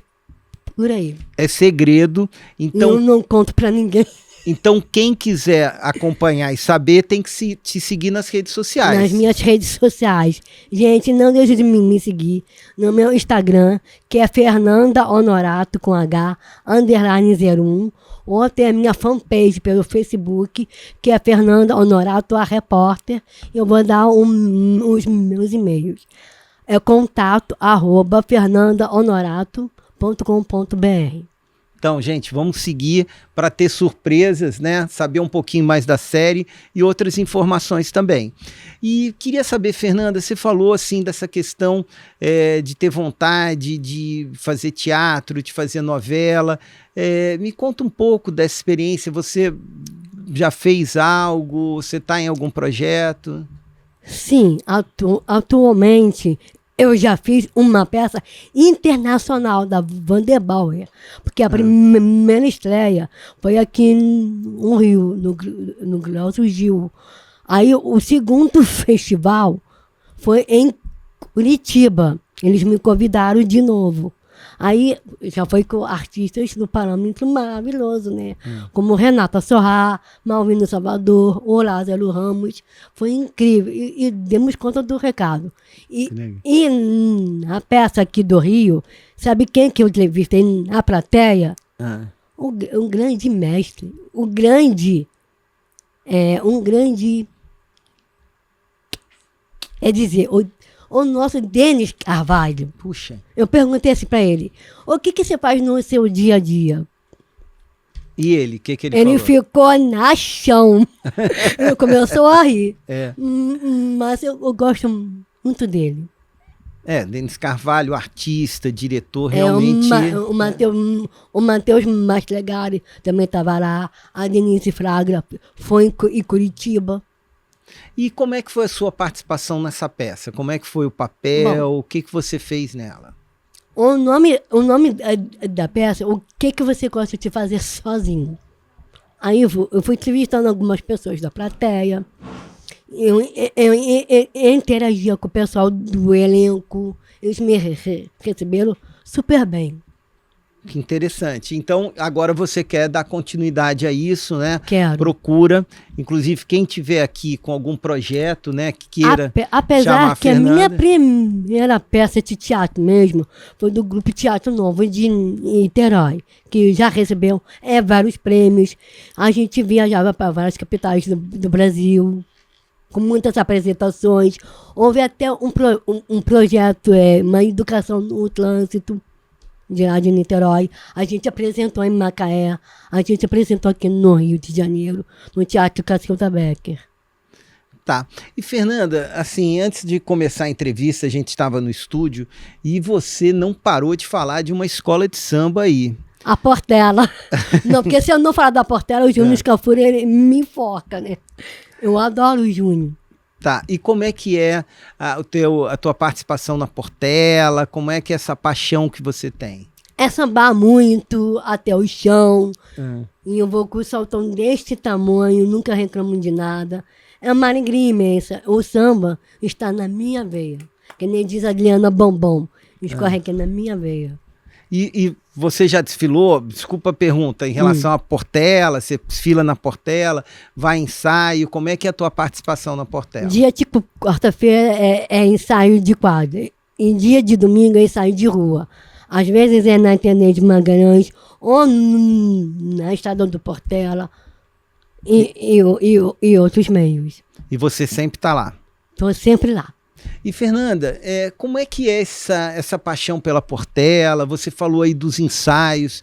por aí. É segredo, então... Eu não conto pra ninguém. Então, quem quiser acompanhar e saber, tem que te seguir nas redes sociais. Nas minhas redes sociais. Gente, não deixe de me seguir no meu Instagram, que é Fernanda Honorato, com H, _01. Ou tem a minha fanpage pelo Facebook, que é Fernanda Honorato, a repórter. Eu vou dar os meus e-mails. É contato@fernandahonorato.com.br. Então, gente, vamos seguir para ter surpresas, né? Saber um pouquinho mais da série e outras informações também. E queria saber, Fernanda, você falou assim dessa questão de ter vontade de fazer teatro, de fazer novela. Me conta um pouco dessa experiência. Você já fez algo? Você está em algum projeto? Sim, atualmente eu já fiz uma peça internacional da Vanderbauer, porque a primeira estreia foi aqui no Rio, no Glaucio Gil. Aí o segundo festival foi em Curitiba. Eles me convidaram de novo. Aí já foi com artistas do parâmetro maravilhoso, né? Como Renata Sorrá, Malvino Salvador, o Lázaro Ramos. Foi incrível. E demos conta do recado. E na peça aqui do Rio, sabe quem que eu entrevistei na plateia? Um grande mestre. Um grande... É dizer... O nosso Denis Carvalho. Puxa. Eu perguntei assim pra ele, o que você faz no seu dia a dia? E ele, o que ele falou? Ele ficou na chão. Ele começou a rir. Mas eu gosto muito dele. Denis Carvalho, artista, diretor, realmente... O Matheus Maslegari também estava lá. A Denise Fraga foi em Curitiba. E como é que foi a sua participação nessa peça? Como é que foi o papel? O que você fez nela? O nome da peça, o que você gosta de fazer sozinho? Aí eu fui entrevistando algumas pessoas da plateia. Eu interagia com o pessoal do elenco. Eles me receberam super bem. Que interessante. Então, agora você quer dar continuidade a isso, né? Quero. Procura. Inclusive, quem tiver aqui com algum projeto, né, que queira Apesar que a minha primeira peça de teatro mesmo foi do Grupo Teatro Novo de Niterói, que já recebeu vários prêmios. A gente viajava para várias capitais do Brasil, com muitas apresentações. Houve até um projeto, uma educação no trânsito, de lá de Niterói. A gente apresentou em Macaé, a gente apresentou aqui no Rio de Janeiro, no Teatro Cacilda Becker. Tá. E Fernanda, assim, antes de começar a entrevista, a gente estava no estúdio e você não parou de falar de uma escola de samba aí. A Portela. Não, porque se eu não falar da Portela, o Júnior Scafuri, ele me enforca, né? Eu adoro o Júnior. Tá, e como é que é a tua participação na Portela? Como é que é essa paixão que você tem? É sambar muito, até o chão. E eu vou com o saltão deste tamanho, nunca reclamo de nada. É uma alegria imensa. O samba está na minha veia. Que nem diz a Adriana Bombom, escorre aqui na minha veia. E você já desfilou, desculpa a pergunta, em relação à Portela, você desfila na Portela, vai em ensaio, como é que é a tua participação na Portela? Dia tipo quarta-feira é ensaio de quadra. Em dia de domingo é ensaio de rua. Às vezes é na Tenente Magalhães ou na Estrada do Portela e outros meios. E você sempre está lá? Estou sempre lá. E Fernanda, como é que é essa paixão pela Portela? Você falou aí dos ensaios,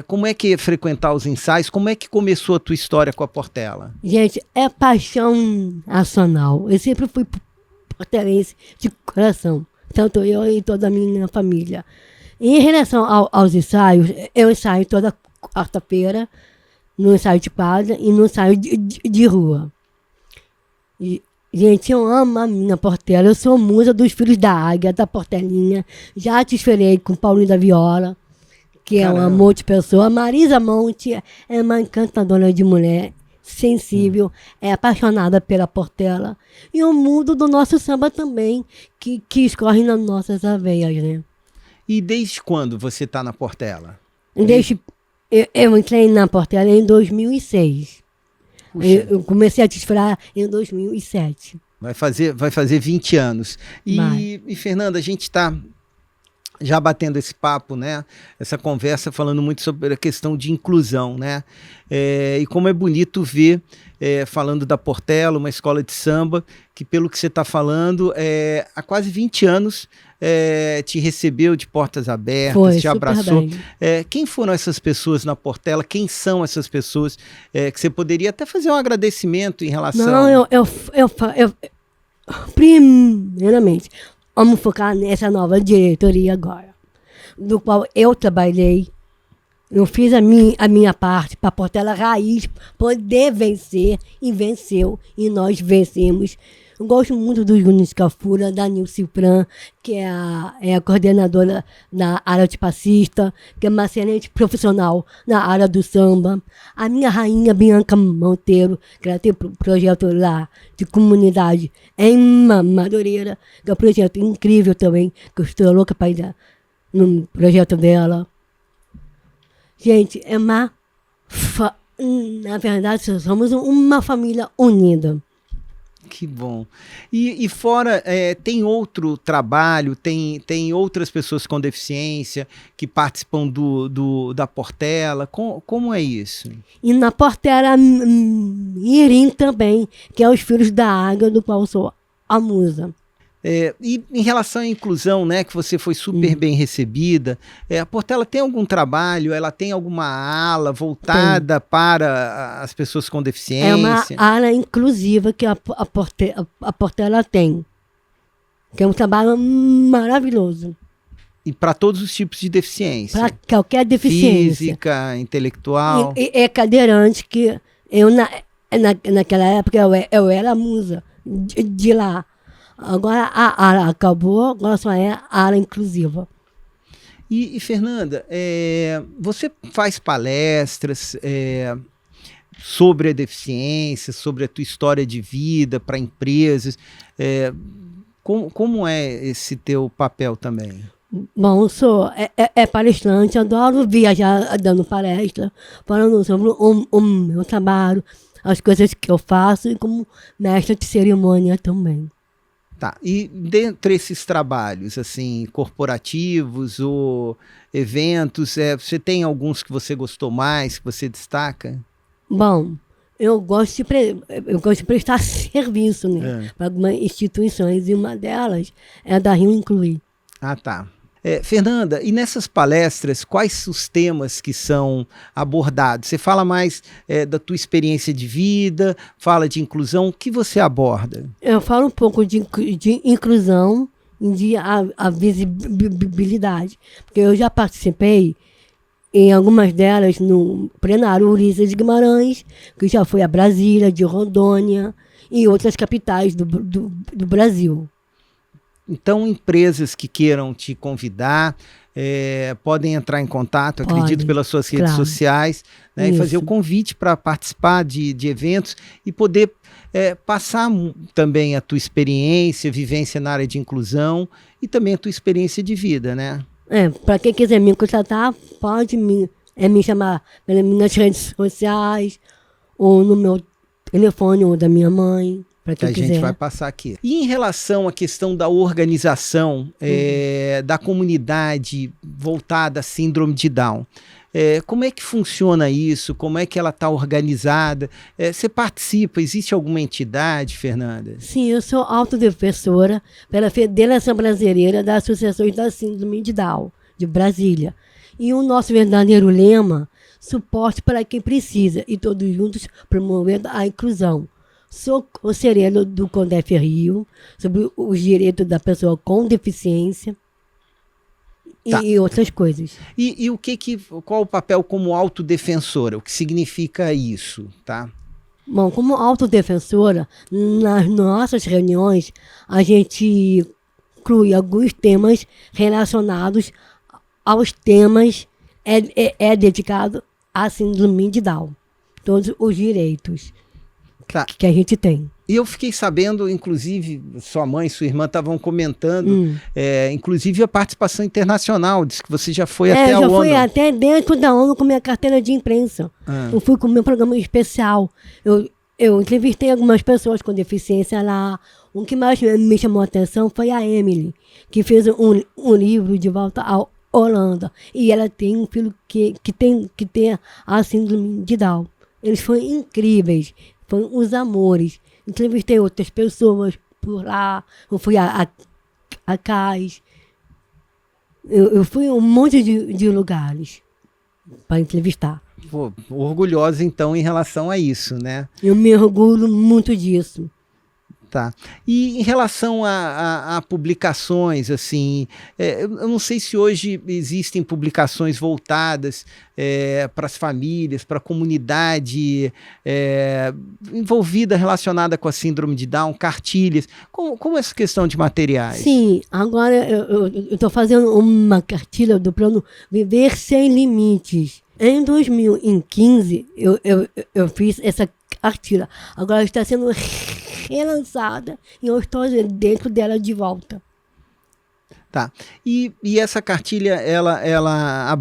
como é que é frequentar os ensaios? Como é que começou a tua história com a Portela? Gente, é paixão nacional. Eu sempre fui portelense de coração, tanto eu e toda a minha família. Em relação aos ensaios, eu ensaio toda quarta-feira, no ensaio de quadra e no ensaio de rua. Gente, eu amo a minha Portela. Eu sou musa dos Filhos da Águia, da Portelinha. Já desfilei com Paulinho da Viola, que é um amor de pessoa. Marisa Monte é uma encantadora de mulher, sensível, é apaixonada pela Portela. E o mundo do nosso samba também, que escorre nas nossas aveias, né? E desde quando você está na Portela? Eu entrei na Portela em 2006. Eu comecei a desfilar em 2007. Vai fazer 20 anos. E Fernanda, a gente está já batendo esse papo, né? Essa conversa falando muito sobre a questão de inclusão, né? E como é bonito ver, falando da Portela, uma escola de samba, que pelo que você está falando, há quase 20 anos te recebeu de portas abertas, te abraçou. Quem foram essas pessoas na Portela? Quem são essas pessoas que você poderia até fazer um agradecimento em relação... Não, primeiramente, vamos focar nessa nova diretoria agora, do qual eu trabalhei. Eu fiz a minha parte para a Portela Raiz poder vencer, e venceu, e nós vencemos. Eu gosto muito do Júnior Scafura, da Nilce Fran, que é a coordenadora da área de passista, que é uma excelente profissional na área do samba. A minha rainha Bianca Monteiro, que ela tem projeto lá de comunidade em Madureira, que é um projeto incrível também, que eu estou louca para ir no projeto dela. Gente, na verdade, somos uma família unida. Que bom. E fora, tem outro trabalho, tem outras pessoas com deficiência que participam da Portela? Como é isso? E na Portela Mirim também, que é os Filhos da Águia, do qual eu sou a musa. E em relação à inclusão, né, que você foi super bem recebida, a Portela tem algum trabalho, ela tem alguma ala voltada para as pessoas com deficiência? É uma ala inclusiva que a Portela tem, que é um trabalho maravilhoso. E para todos os tipos de deficiência? Para qualquer deficiência. Física, intelectual? É cadeirante, que eu naquela época eu era a musa de lá. Agora a área acabou, agora só é a área inclusiva. E Fernanda, você faz palestras sobre a deficiência, sobre a tua história de vida para empresas. Como é esse teu papel também? Bom, eu sou palestrante, adoro viajar dando palestra, falando sobre o meu trabalho, as coisas que eu faço e como mestre de cerimônia também. Tá, e dentre esses trabalhos, assim, corporativos ou eventos, você tem alguns que você gostou mais, que você destaca? Bom, eu gosto de prestar serviço, né, para algumas instituições, e uma delas é a da Rio Incluir. Ah, tá. Fernanda, e nessas palestras, quais os temas que são abordados? Você fala mais da tua experiência de vida, fala de inclusão, o que você aborda? Eu falo um pouco de inclusão e de a visibilidade, porque eu já participei em algumas delas no plenário Ulisses de Guimarães, que já foi a Brasília, de Rondônia e outras capitais do Brasil. Então, empresas que queiram te convidar podem entrar em contato, acredito, pelas suas redes sociais, né, e fazer o convite para participar de eventos e poder passar também a tua experiência, vivência na área de inclusão e também a tua experiência de vida, né? Para quem quiser me contatar, pode me chamar pelas minhas redes sociais, ou no meu telefone, ou da minha mãe, para Que quem a quiser. gente vai passar aqui. E em relação à questão da organização da comunidade voltada à síndrome de Down, como é que funciona isso? Como é que ela está organizada? Você participa? Existe alguma entidade, Fernanda? Sim, eu sou autodefensora pela Federação Brasileira das Associações da Síndrome de Down, de Brasília. E o nosso verdadeiro lema, suporte para quem precisa, e todos juntos promovendo a inclusão. Sou conselheiro do CONDEF Rio, sobre os direitos da pessoa com deficiência e outras coisas. E qual o papel como autodefensora? O que significa isso, tá? Bom, como autodefensora, nas nossas reuniões, a gente inclui alguns temas relacionados aos temas dedicado à síndrome de Down. Todos os direitos que a gente tem. E eu fiquei sabendo, inclusive, sua mãe e sua irmã estavam comentando, inclusive a participação internacional, diz que você já foi até a ONU. Já fui até dentro da ONU com minha carteira de imprensa. Eu fui com o meu programa especial. Eu entrevistei algumas pessoas com deficiência lá. O que mais me chamou a atenção foi a Emily, que fez um livro de volta à Holanda. E ela tem um filho que tem a síndrome de Down. Eles foram incríveis, foram os amores. Entrevistei outras pessoas por lá. Eu fui a CAIS. Eu fui a um monte de lugares para entrevistar. Pô, orgulhosa, então, em relação a isso, né? Eu me orgulho muito disso. Tá. E em relação a publicações, assim, eu não sei se hoje existem publicações voltadas para as famílias, para a comunidade envolvida, relacionada com a síndrome de Down, cartilhas. Como essa questão de materiais? Sim, agora eu estou fazendo uma cartilha do plano Viver Sem Limites. Em 2015, eu fiz essa cartilha. Agora está sendo relançada e eu estou dentro dela de volta. Tá. E essa cartilha, ela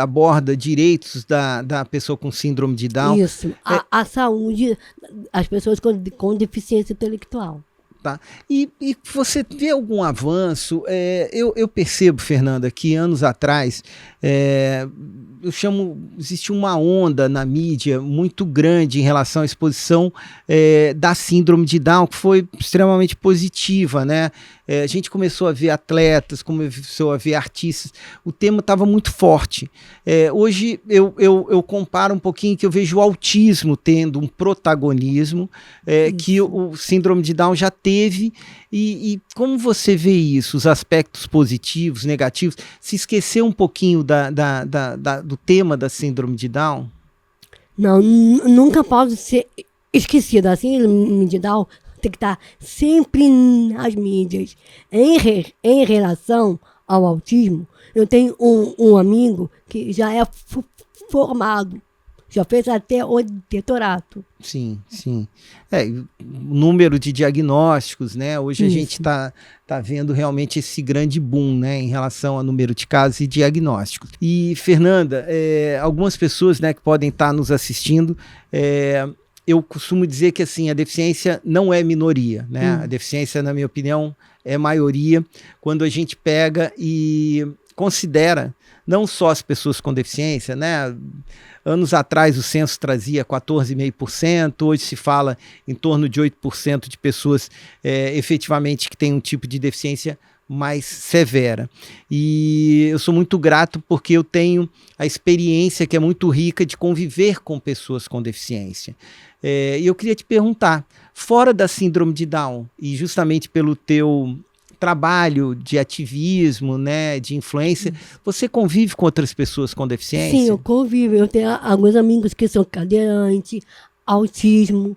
aborda direitos da pessoa com síndrome de Down? Isso, a saúde das pessoas com deficiência intelectual. Tá. E você vê algum avanço? Eu percebo, Fernanda, que anos atrás existe uma onda na mídia muito grande em relação à exposição da síndrome de Down, que foi extremamente positiva, né? A gente começou a ver atletas, começou a ver artistas, o tema estava muito forte. Hoje eu comparo um pouquinho, que eu vejo o autismo tendo um protagonismo que o síndrome de Down já teve, e como você vê isso, os aspectos positivos, negativos, se esquecer um pouquinho do tema da síndrome de Down? Não, nunca pode ser esquecida. A síndrome de Down tem que estar sempre nas mídias. Em relação ao autismo, eu tenho um amigo que já é formado, já fez até o doutorado. Sim, sim. O número de diagnósticos, né? Hoje a gente está vendo realmente esse grande boom, né, em relação ao número de casos e diagnósticos. E, Fernanda, algumas pessoas, né, que podem estar nos assistindo, eu costumo dizer que, assim, a deficiência não é minoria, né? A deficiência, na minha opinião, é maioria. Quando a gente pega e considera não só as pessoas com deficiência, né? Anos atrás o censo trazia 14,5%, hoje se fala em torno de 8% de pessoas efetivamente que têm um tipo de deficiência mais severa. E eu sou muito grato porque eu tenho a experiência que é muito rica de conviver com pessoas com deficiência. E eu queria te perguntar, fora da síndrome de Down, e justamente pelo teu trabalho de ativismo, né, de influência, você convive com outras pessoas com deficiência? Sim, eu convivo. Eu tenho alguns amigos que são cadeirantes, autismo.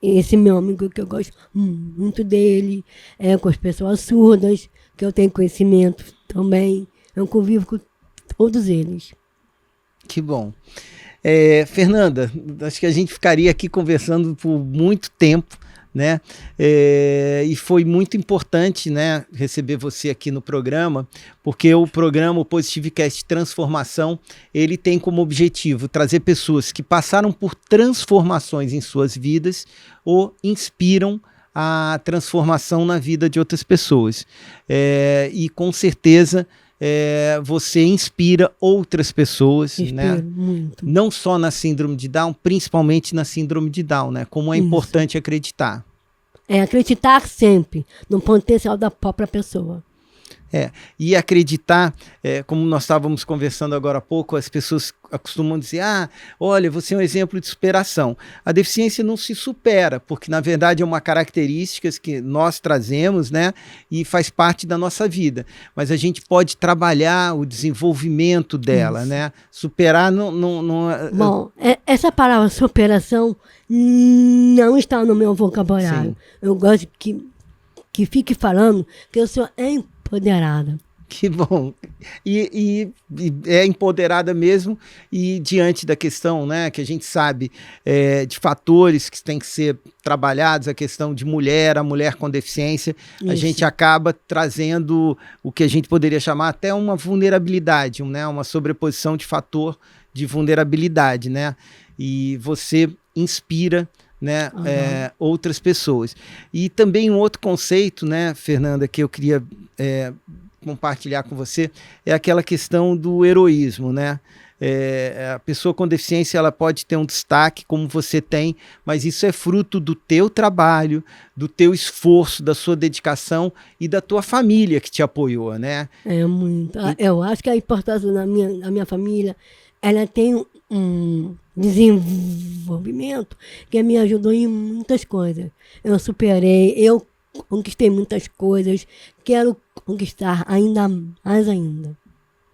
Esse meu amigo que eu gosto muito dele, com as pessoas surdas, que eu tenho conhecimento também. Eu convivo com todos eles. Que bom. Fernanda, acho que a gente ficaria aqui conversando por muito tempo, né? E foi muito importante, né, receber você aqui no programa, porque o programa, o Positivecast Transformação, ele tem como objetivo trazer pessoas que passaram por transformações em suas vidas ou inspiram a transformação na vida de outras pessoas. E com certeza você inspira outras pessoas, né? Muito. Não só na síndrome de Down, principalmente na síndrome de Down, né? Como é importante acreditar. Acreditar sempre no potencial da própria pessoa. E acreditar, como nós estávamos conversando agora há pouco, as pessoas costumam dizer, olha, você é um exemplo de superação. A deficiência não se supera, porque na verdade é uma característica que nós trazemos, né, e faz parte da nossa vida. Mas a gente pode trabalhar o desenvolvimento dela, né? Superar não... Bom, essa palavra superação não está no meu vocabulário. Sim. Eu gosto que fique falando que eu sou empoderada. Que bom. E é empoderada mesmo, e diante da questão, né, que a gente sabe de fatores que têm que ser trabalhados, a questão de a mulher com deficiência, a gente acaba trazendo o que a gente poderia chamar até uma vulnerabilidade, né, uma sobreposição de fator de vulnerabilidade, né? E você inspira, né, outras pessoas. E também um outro conceito, né, Fernanda, que eu queria compartilhar com você, é aquela questão do heroísmo, né? A pessoa com deficiência, ela pode ter um destaque como você tem, mas isso é fruto do teu trabalho, do teu esforço, da sua dedicação e da tua família que te apoiou, né? Muito. Eu acho que a importância da minha família, ela tem um desenvolvimento que me ajudou em muitas coisas. Eu superei, eu conquistei muitas coisas, quero conquistar ainda mais ainda.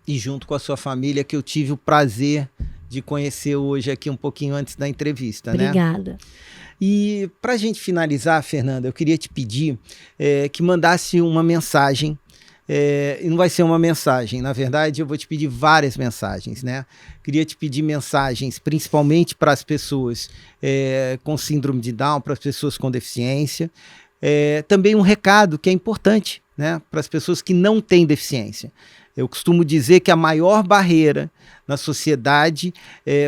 E junto com a sua família, que eu tive o prazer de conhecer hoje aqui um pouquinho antes da entrevista, né? Obrigada. E para a gente finalizar, Fernanda, eu queria te pedir que mandasse uma mensagem. E não vai ser uma mensagem, na verdade eu vou te pedir várias mensagens, né? Queria te pedir mensagens principalmente para as pessoas com síndrome de Down, para as pessoas com deficiência, também um recado que é importante, né, para as pessoas que não têm deficiência. Eu costumo dizer que a maior barreira na sociedade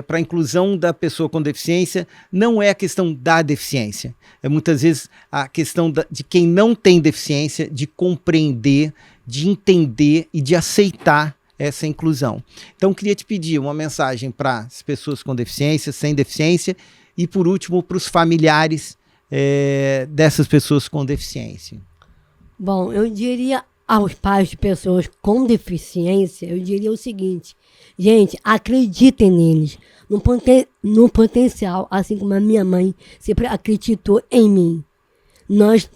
para a inclusão da pessoa com deficiência não é a questão da deficiência, é muitas vezes a questão de quem não tem deficiência, de compreender, de entender e de aceitar essa inclusão. Então, queria te pedir uma mensagem para as pessoas com deficiência, sem deficiência, e por último, para os familiares dessas pessoas com deficiência. Bom, eu diria aos pais de pessoas com deficiência, eu diria o seguinte: gente, acreditem neles, no potencial, assim como a minha mãe sempre acreditou em mim. Nós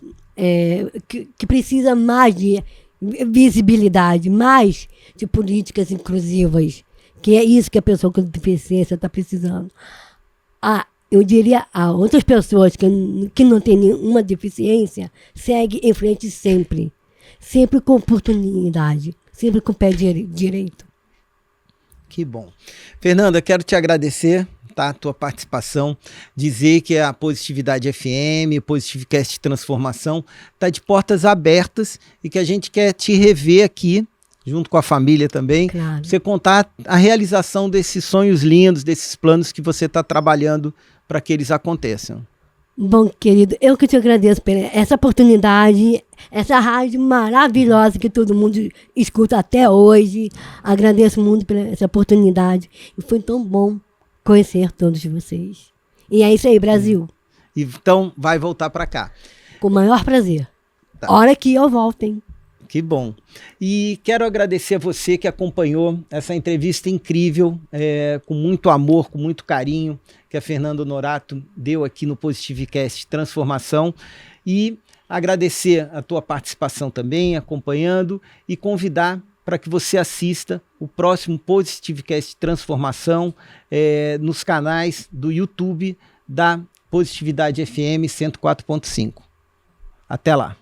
que precisa mais de visibilidade, mais de políticas inclusivas, que é isso que a pessoa com deficiência está precisando. Eu diria a outras pessoas que não têm nenhuma deficiência, segue em frente sempre com oportunidade, sempre com o pé direito. Que bom. Fernanda, quero te agradecer, tá, a tua participação, dizer que a Positividade FM, Positivecast Transformação, está de portas abertas e que a gente quer te rever aqui, junto com a família também, claro. Você contar a realização desses sonhos lindos, desses planos que você está trabalhando para que eles aconteçam. Bom, querido, eu que te agradeço por essa oportunidade, essa rádio maravilhosa que todo mundo escuta até hoje. Agradeço muito por essa oportunidade e foi tão bom conhecer todos vocês. E é isso aí, Brasil. Então, vai voltar para cá. Com o maior prazer. Tá. Hora que eu volto, hein? Que bom. E quero agradecer a você que acompanhou essa entrevista incrível, com muito amor, com muito carinho, que a Fernanda Honorato deu aqui no Positivecast Transformação. E agradecer a tua participação também, acompanhando, e convidar para que você assista o próximo Positivecast Transformação nos canais do YouTube da Positividade FM 104.5. Até lá.